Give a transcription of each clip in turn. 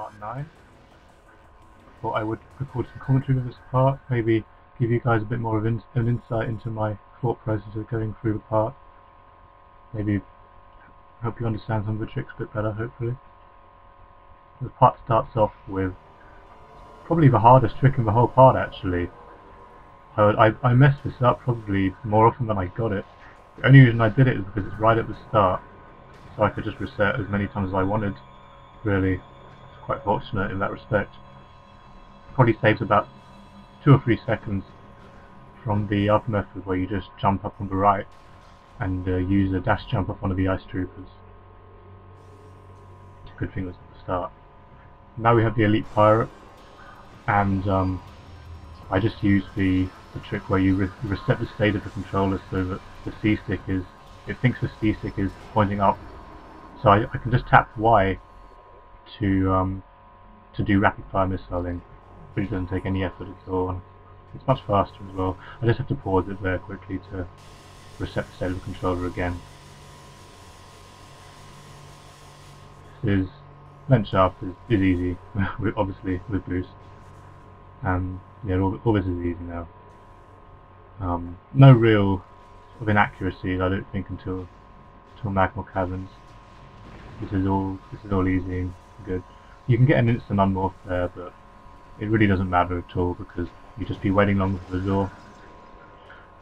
part 9. Thought I would record some commentary for this part, maybe give you guys a bit more of an insight into my thought process of going through the part. Maybe help you understand some of the tricks a bit better, hopefully. The part starts off with probably the hardest trick in the whole part, actually. I messed this up probably more often than I got it. The only reason I did it is because it's right at the start, so I could just reset as many times as I wanted, really. It's quite fortunate in that respect. Probably saves about 2 or 3 seconds from the other method where you just jump up on the right and use a dash jump off one of the ice troopers. Good thing was at the start. Now we have the elite pirate, and I just use the trick where you reset the state of the controller so that the C stick is, it thinks the C stick is pointing up, so I can just tap Y to do rapid fire missiling, which doesn't take any effort at all. It's much faster as well. I just have to pause it there quickly to reset the state of the controller again. This is length shaft is easy, obviously with boost. Yeah, all this is easy now. No real sort of inaccuracies, I don't think, until magma caverns. This is all easy and good. You can get an instant unmorph there, but it really doesn't matter at all because you just be waiting longer for the door.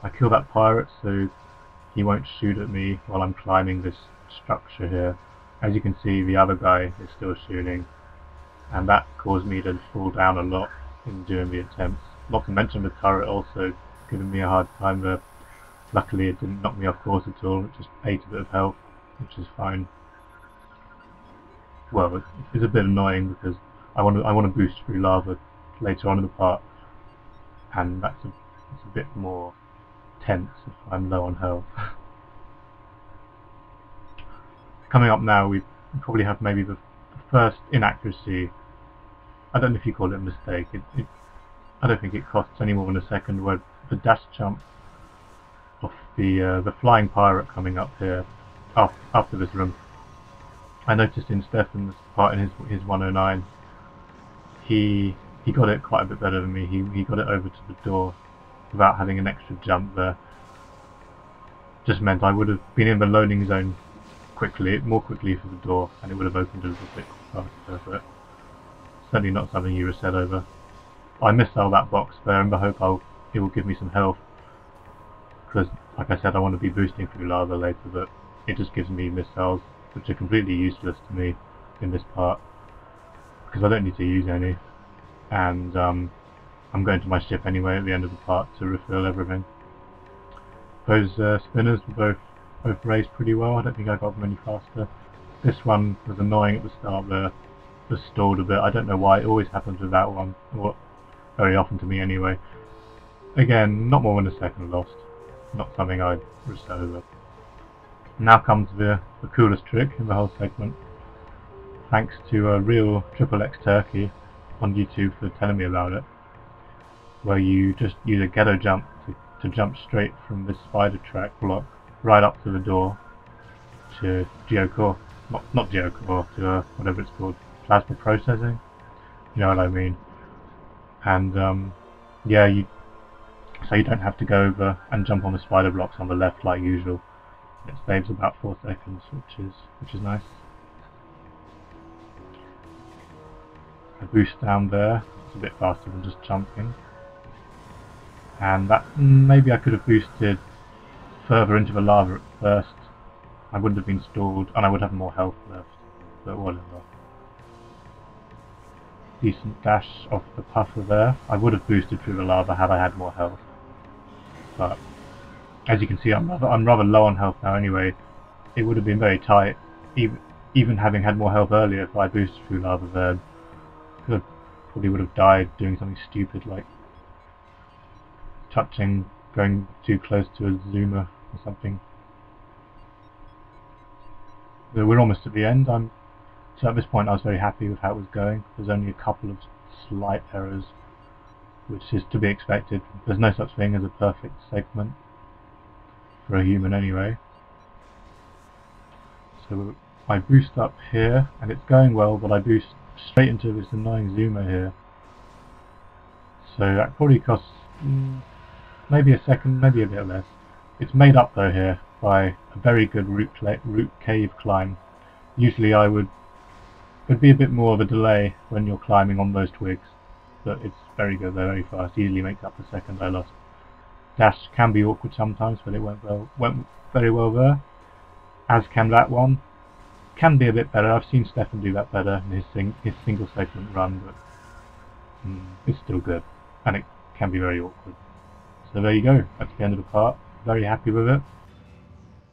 I kill that pirate so he won't shoot at me while I'm climbing this structure here. As you can see, the other guy is still shooting, and that caused me to fall down a lot in doing the attempts. Not to mention the turret also giving me a hard time there. Luckily it didn't knock me off course at all, it just ate a bit of health, which is fine. Well, it's a bit annoying because I want to boost through lava later on in the part, and it's a bit more tense if I'm low on health. Coming up now, we probably have maybe the first inaccuracy. I don't know if you call it a mistake. I don't think it costs any more than a second. Where the dash jump off the flying pirate coming up here after this room. I noticed in Stefan's part in his 109, he got it quite a bit better than me. He got it over to the door without having an extra jump there. Just meant I would have been in the loading zone more quickly for the door, and it would have opened a little bit faster. But certainly not something you reset over. I missile that box there in the hope it will give me some health, because like I said, I want to be boosting through lava later, but it just gives me missiles which are completely useless to me in this part because I don't need to use any, and I'm going to my ship anyway at the end of the part to refill everything. Those spinners were both raised pretty well. I don't think I got them any faster. This one was annoying at the start there, just stalled a bit. I don't know why, it always happens with that one, or very often to me anyway. Again, not more than a second lost, not something I'd reset over. Now comes the coolest trick in the whole segment, thanks to a real XXX Turkey on YouTube for telling me about it, where you just use a ghetto jump to jump straight from this spider track block right up to the door to geocore, not geocore, to whatever it's called, plasma processing, you know what I mean. And yeah, so you don't have to go over and jump on the spider blocks on the left like usual. It saves about 4 seconds, which is nice. A boost down there, it's a bit faster than just jumping. And that maybe I could have boosted further into the lava at first. I wouldn't have been stalled, and I would have more health left, but whatever. Decent dash off the puffer there. I would have boosted through the lava had I had more health, but as you can see, I'm rather low on health now anyway. It would have been very tight, even having had more health earlier. If I boosted through lava there, probably would have died doing something stupid like going too close to a zoomer or something. But we're almost at the end. So at this point I was very happy with how it was going. There's only a couple of slight errors, which is to be expected. There's no such thing as a perfect segment for a human anyway. So I boost up here and it's going well, but I boost straight into this annoying zoomer here. So that probably costs maybe a second, maybe a bit less. It's made up though here by a very good root cave climb. Usually it'd be a bit more of a delay when you're climbing on those twigs, but it's very good, they're very fast, easily makes up the second I lost. Dash can be awkward sometimes, but it went very well there, as can that one. Can be a bit better, I've seen Stefan do that better in his single segment run, but it's still good, and it can be very awkward. So there you go, that's the end of the part, very happy with it.